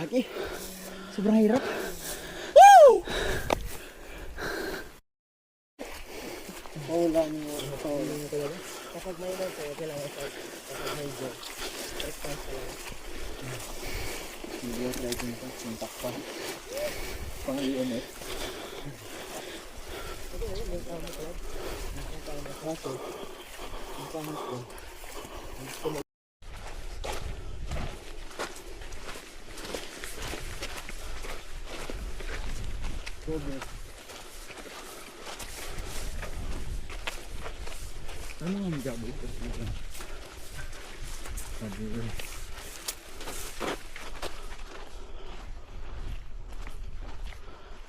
Lagi. Sobrang hirap. Woo! Wala niyo talaga. Kapag may lang po, kailangan sa kapag may job. Response pa lang. Video driving pa, contact pa. Pang EMS. Ito yun, yung tama ko. Yung tama kaso. Yung tama ko. Ano ang gabay ko siya? Sabi ko.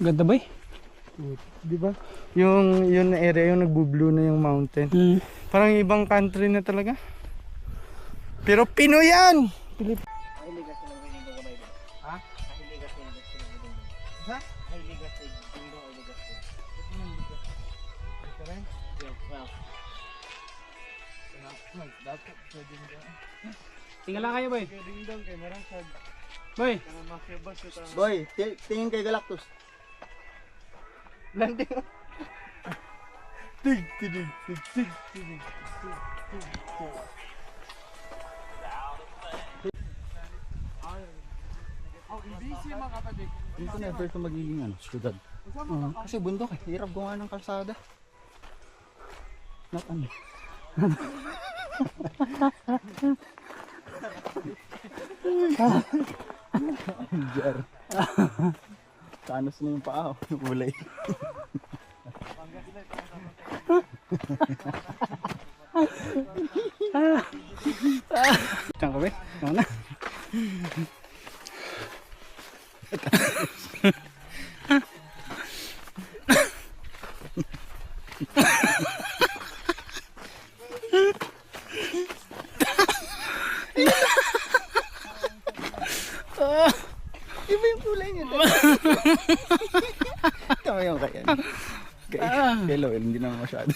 Ganda ba eh? Di ba? Yung na area yung nagbo-blue na yung mountain. Parang ibang country na talaga. Pero Pinoy yan. Pilip. Ha? Ha? Tingnan lang kayo boy. Boy. Boy, tingin kay Galactus. Landing. Tig. Dito na ito magiging syudad. Kasi bundok eh, hirap gawa ng kalsada. Not ano. Anjar. Kanos na yung paa, yung kulay. Diyan ka ba? Ano na? Iba yung kulay niya. Tama yung kaya. Hello, hindi naman masyado.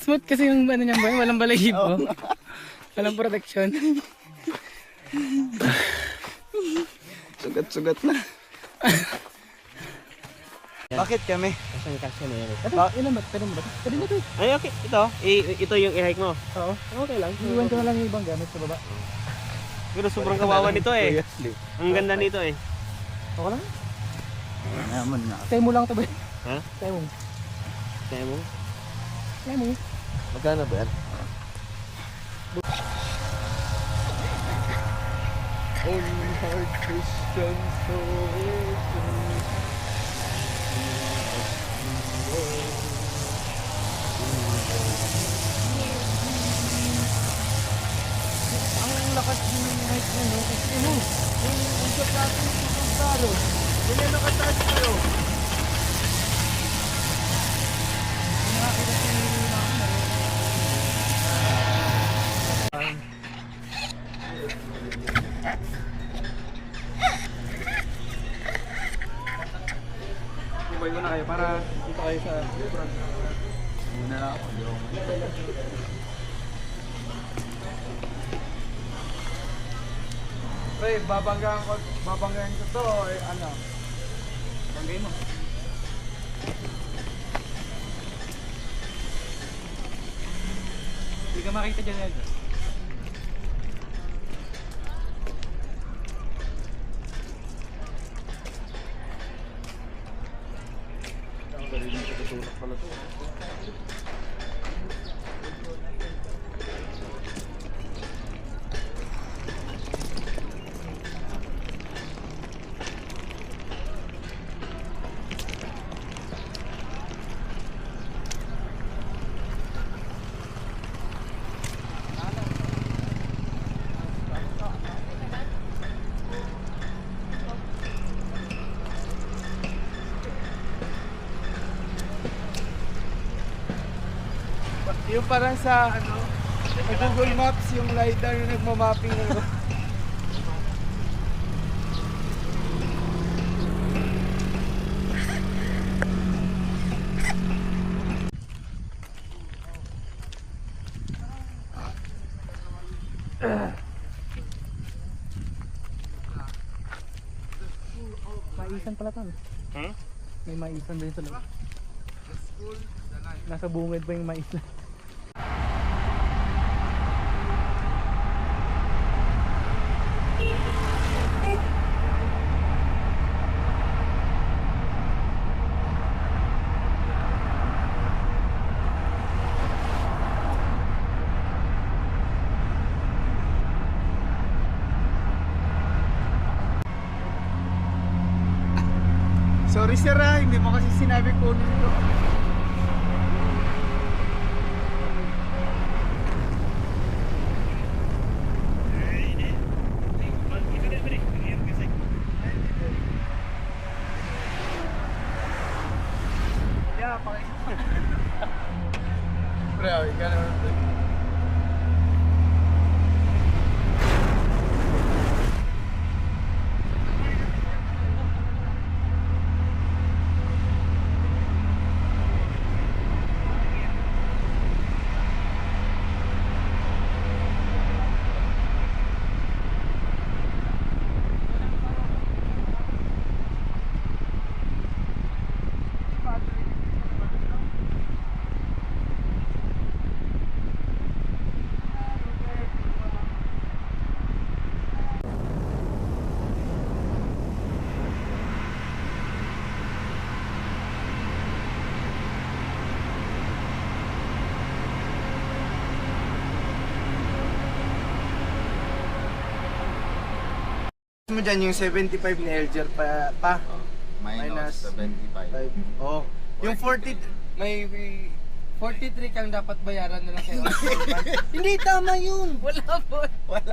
Smooth kasi yung ano niya boy, walang balahibo. Walang protection. Sugat na. Bakit kami? Kasya na yan. Ilan ba? Pwede mo ba? Pwede na ito. Ay, okay. Ito yung i-hike mo. Oo. Okay lang. Iwan ko na lang yung ibang gamit sa baba. Pero sobrang kawawa nito eh. Ang ganda nito eh. Okay lang? Naman na. Tayo mo lang ito boy. Ha? Tayo mo. Kaya mo? Tayo mo. Magkano ba yan? Only heart Christian soul. Ang lakas ng mic na no? Kasi mo, yung usap natin yung taro. Hindi nakataas kayo. Boy ko na kayo para dito kayo sa Muna na ako. Pre, babanggahan ko to eh, ano? Banggay mo. Hindi ka makita dyan Edgar. Yung parang sa ano, sa Google Maps yung LiDAR na nagmamapping ng maisan pala to. Hmm? May maisan din sa loob. Nasa bungad pa yung maisan. Sorry sir hindi mo kasi sinabi ko nito. Yeah, pakita. Bro, ikaw naman. Mo dyan yung 75 ni Elger pa. Minus 75. Oh. Yung 40 May 43 kang dapat bayaran na lang kayo. hindi tama yun. Wala po. Wala.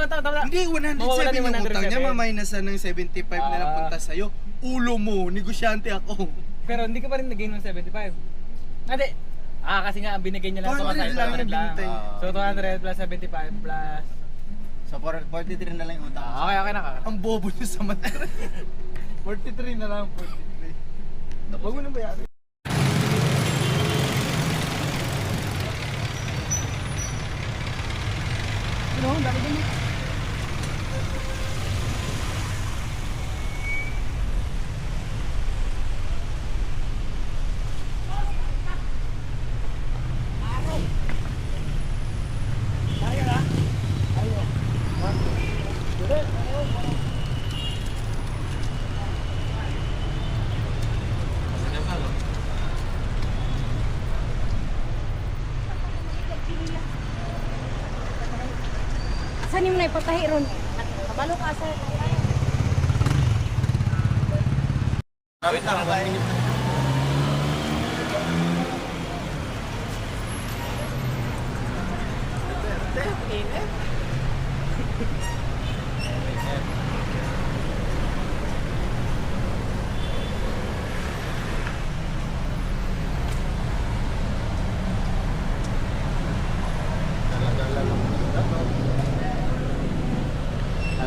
Tama. Hindi 107 Mawawalan yung yung utang niya, 107. maminusan ng 75 na napunta sa'yo. Ulo mo, negosyante ako. Pero hindi ka pa rin nag-gain ng 75. Hindi. Kasi nga ang binigay niya lang 200 lang yung bintay. So 200 plus 75 plus. So 43 na lang yung utang. Okay na ka. Ang bobo niyo sa mata. 43 na lang, 43. Huwag mo na bayaran. Ano? Dami din. Saan yung naipatahi ron? Kabalo ka sa... Wait lang, 1 minute.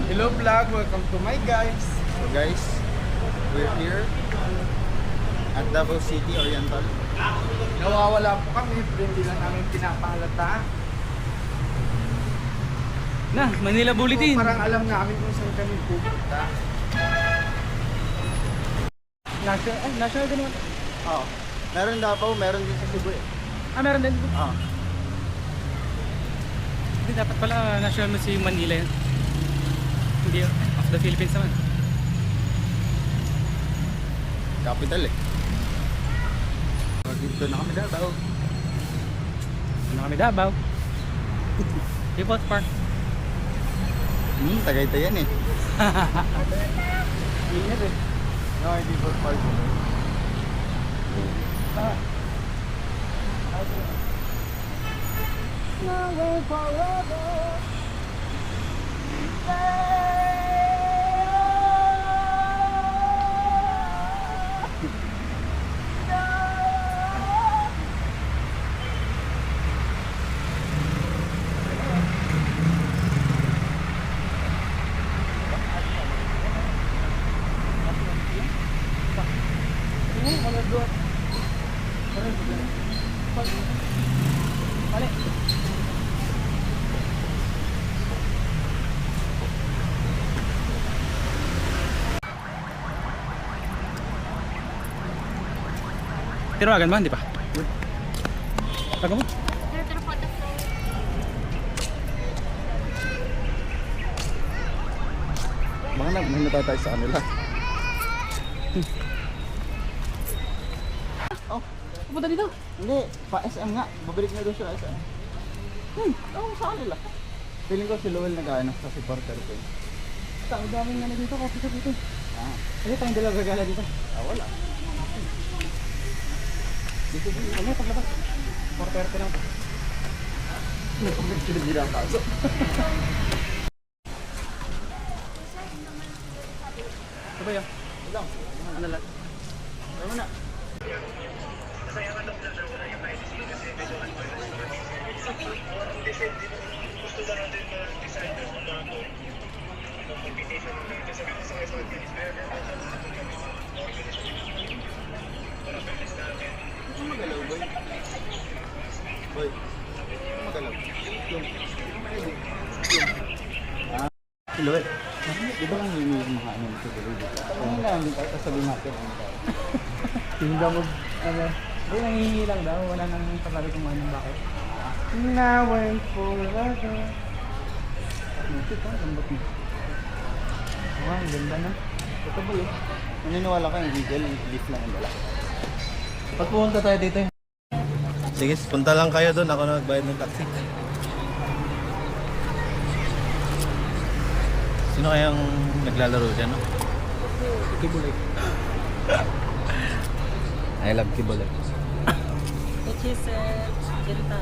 Hello vlog, welcome to my guys. So guys, we're here at Davao City Oriental. Nawawala po kami, pero hindi lang namin pinapahalata. Na, Manila Bulletin. So, parang alam namin kung saan kami pupunta. National din naman. Oo. Meron Davao, meron din sa Cebu eh. Meron din. Oo. Hindi, dapat pala national mo si Manila yun. Hindi, of the Philippines naman. Capital eh. So, dito na kami Davao. Ano kami Davao? Depot Park. Tagaytay yan eh. Ingat eh. No, hindi po park. Tinawagan mo, hindi pa? Taga mo? Mga nagmahinata tayo sa kanila. Oh, Pupunta dito. hindi. Pa-SM nga. Babalik na doon siya SM. Oo, sa kanila. Feeling ko si Lowell nag-ano sa supporter ko. Ang daming ano dito, coffee shop dito. Ah, Kasi tayong dalawa gagala dito. wala. Ano, paglabas. 4:30 lang. Sinibira ang kaso. Ano ba yan? Ilang? Ano lang? Ano na? Ito magalaw, boy. Boy. Ito magalaw. Yung. Si Lowell. Di ba lang yung mga ano sa Lowell? Ano nga lang din tayo sabihin natin. Hindi mo, ano, Hindi, nangihingi lang daw. Wala nang sasabi kung ano bakit. now and forever. Ito, lambot mo. Oh, ang ganda na. Ito boy. Naniniwala ka yung eagle, leaf lang ang dala. Pag pumunta tayo dito. Sige, punta lang kayo doon. Ako na nagbayad ng taxi. Sino kayang naglalaro dyan, no? Kibulay. I love Kibole. Which is Genta.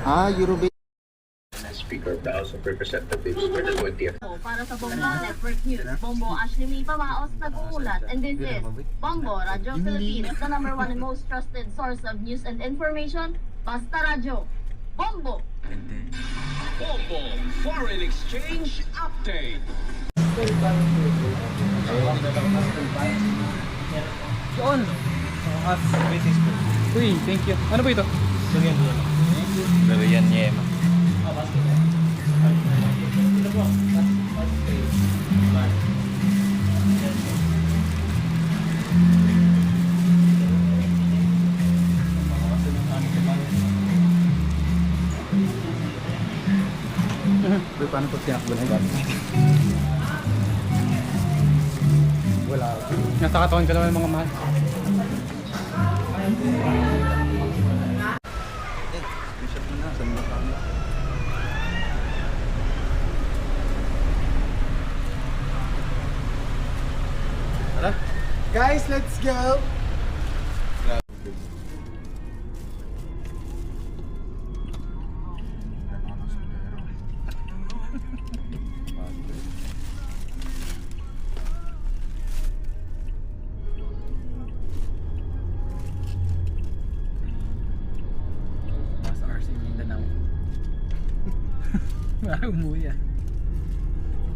Ah, Eurobase. Speaker of the House of Representatives for the 20th. Para sa Bombo Network News, Bombo Ashley May Pamaos nag-uulat, and this is Bombo Radio Philippines, the #1 and most trusted source of news and information. Basta Radio. Bombo! Bombo Foreign Exchange Update. Doon. Uy, thank you. Ano ba ito? Durian Yema. Boy, paano pag tinakbo na yung wala. Nasa katawan ka naman mga mahal. Bishop mo na, sa mga kamla. Tara. Guys, let's go! Nasa RC Mindanao. Wala umuwi ah.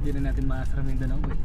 Hindi na natin maasar Mindanao eh.